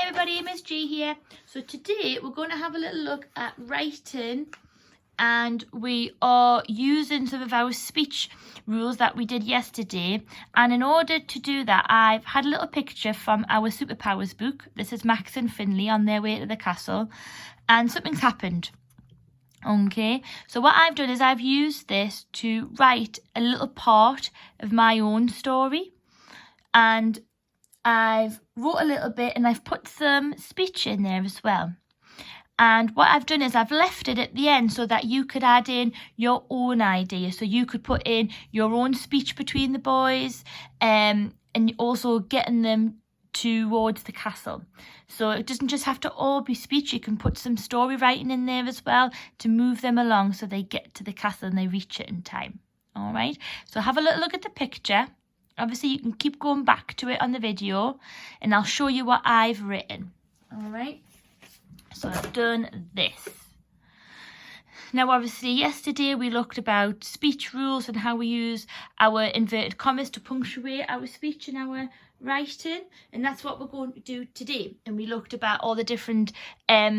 everybody, Miss G here. So today we're going to have a little look at writing, and we are using some of our speech rules that we did yesterday. And in order to do that, I've had a little picture from our Superpowers book. This is Max and Finley on their way to the castle, and something's happened. Okay, so what I've done is I've used this to write a little part of my own story, and I've wrote a little bit and I've put some speech in there as well. And what I've done is I've left it at the end so that you could add in your own idea. So you could put in your own speech between the boys, and also getting them towards the castle. So it doesn't just have to all be speech. You can put some story writing in there as well to move them along so they get to the castle and they reach it in time. All right, so have a little look at the picture. Obviously you can keep going back to it on the video and I'll show you what I've written. All right, so I've done this. Now, obviously, yesterday we looked about speech rules and how we use our inverted commas to punctuate our speech and our writing, and that's what we're going to do today. And we looked about all the different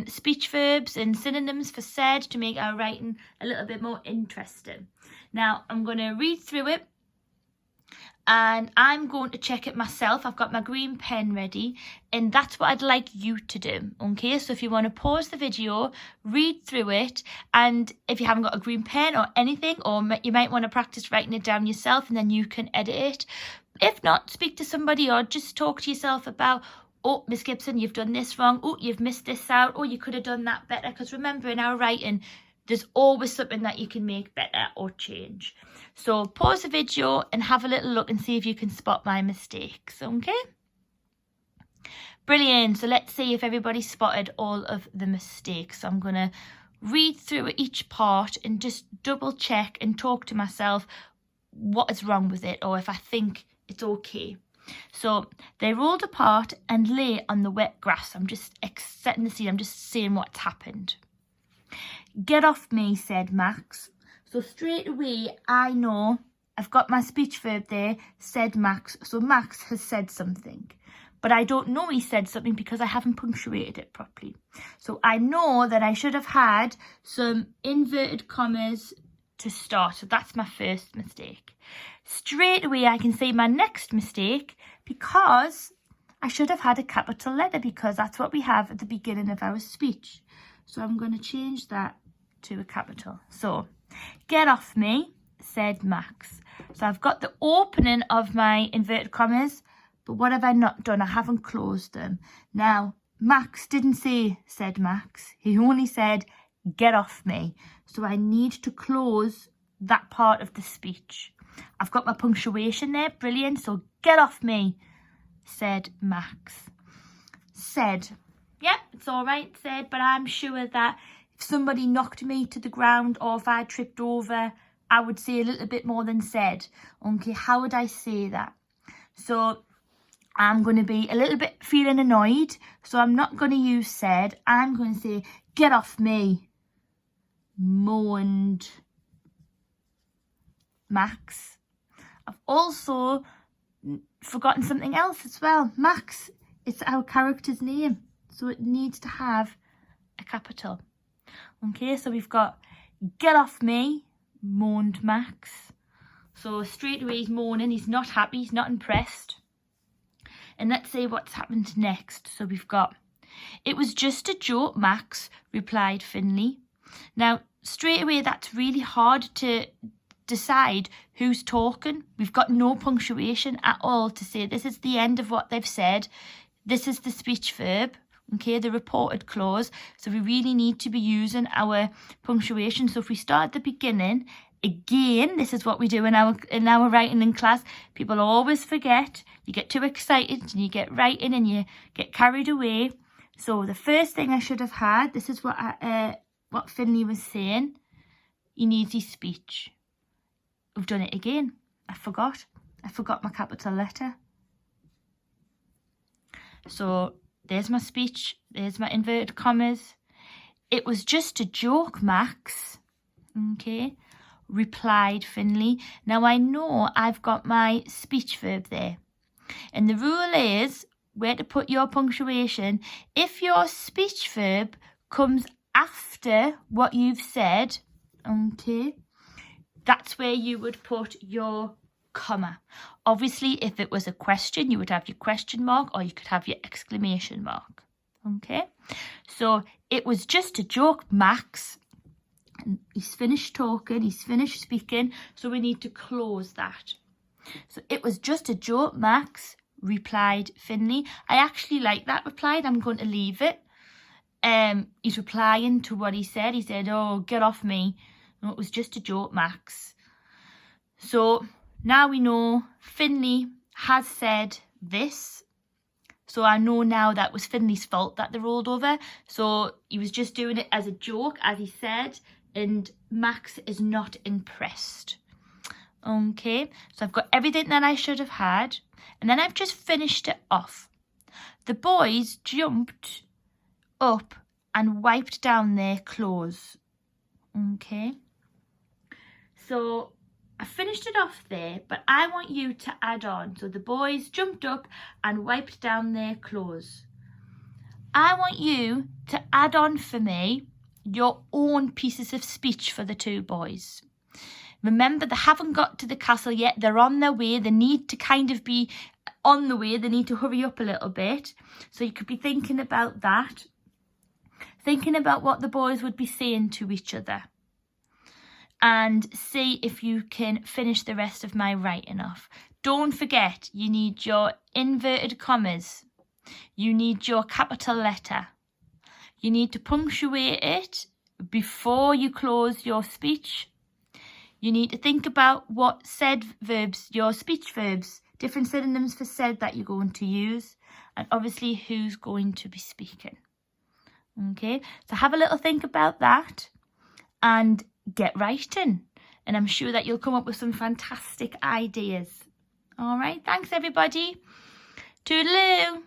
speech verbs and synonyms for said to make our writing a little bit more interesting. Now, I'm going to read through it, and I'm going to check it myself. I've got my green pen ready, and that's what I'd like you to do. Okay, so if you want to pause the video, read through it, and if you haven't got a green pen or anything, or you might want to practice writing it down yourself and then you can edit it. If not, speak to somebody or just talk to yourself about, oh, Miss Gibson, you've done this wrong. Oh, you've missed this out. Oh, you could have done that better. Because remember, in our writing, there's always something that you can make better or change. So pause the video and have a little look and see if you can spot my mistakes, okay? Brilliant. So let's see if everybody spotted all of the mistakes. So I'm going to read through each part and just double check and talk to myself what is wrong with it or if I think it's okay. So they rolled apart and lay on the wet grass. I'm just setting the scene. I'm just seeing what's happened. Get off me, said Max. So straight away, I know I've got my speech verb there, said Max. So Max has said something. But I don't know he said something because I haven't punctuated it properly. So I know that I should have had some inverted commas to start. So that's my first mistake. Straight away, I can say my next mistake because I should have had a capital letter because that's what we have at the beginning of our speech. So I'm going to change that to a capital. So, get off me, said Max. So I've got the opening of my inverted commas, but what have I not done? I haven't closed them. Now, Max didn't say, said Max. He only said, get off me. So I need to close that part of the speech. I've got my punctuation there. Brilliant. So, get off me, said Max. Said. Yep, it's all right, said, but I'm sure that if somebody knocked me to the ground or if I tripped over, I would say a little bit more than said. Okay, how would I say that? So I'm going to be a little bit feeling annoyed, so I'm not going to use said. I'm going to say, get off me, moaned Max. I've also forgotten something else as well. Max, it's our character's name. So it needs to have a capital. Okay, so we've got get off me, moaned Max. So straight away he's moaning, he's not happy, he's not impressed. And let's see what's happened next. So we've got, it was just a joke, Max, replied Finley. Now, straight away that's really hard to decide who's talking. We've got no punctuation at all to say this is the end of what they've said. This is the speech verb. Okay, the reported clause. So we really need to be using our punctuation. So if we start at the beginning, again, this is what we do in our writing in class. People always forget. You get too excited and you get writing and you get carried away. So the first thing I should have had, this is what Finley was saying. He needs his speech. We've done it again. I forgot my capital letter. So there's my speech. There's my inverted commas. It was just a joke, Max. Okay, replied Finley. Now I know I've got my speech verb there. And the rule is where to put your punctuation. If your speech verb comes after what you've said, okay, that's where you would put your comma. Obviously, if it was a question, you would have your question mark, or you could have your exclamation mark. Okay, so it was just a joke, Max. He's finished talking, he's finished speaking, so we need to close that. So it was just a joke, Max, replied Finley. I actually like that reply. I'm going to leave it. He's replying to what he said. He said, oh, get off me. No, it was just a joke, Max. So now we know Finley has said this. So I know now that was Finley's fault that they rolled over. So he was just doing it as a joke, as he said, and Max is not impressed. Okay, so I've got everything that I should have had, and then I've just finished it off. The boys jumped up and wiped down their clothes. Okay, so I finished it off there, but I want you to add on. So the boys jumped up and wiped down their clothes. I want you to add on for me your own pieces of speech for the two boys. Remember, they haven't got to the castle yet. They're on their way. They need to kind of be on the way. They need to hurry up a little bit. So you could be thinking about that. Thinking about what the boys would be saying to each other. And see if you can finish the rest of my writing off. Don't forget, you need your inverted commas. You need your capital letter. You need to punctuate it before you close your speech. You need to think about what said verbs, your speech verbs, different synonyms for said that you're going to use, and obviously who's going to be speaking. Okay, so have a little think about that and get writing. And I'm sure that you'll come up with some fantastic ideas. All right, thanks everybody. Toodaloo.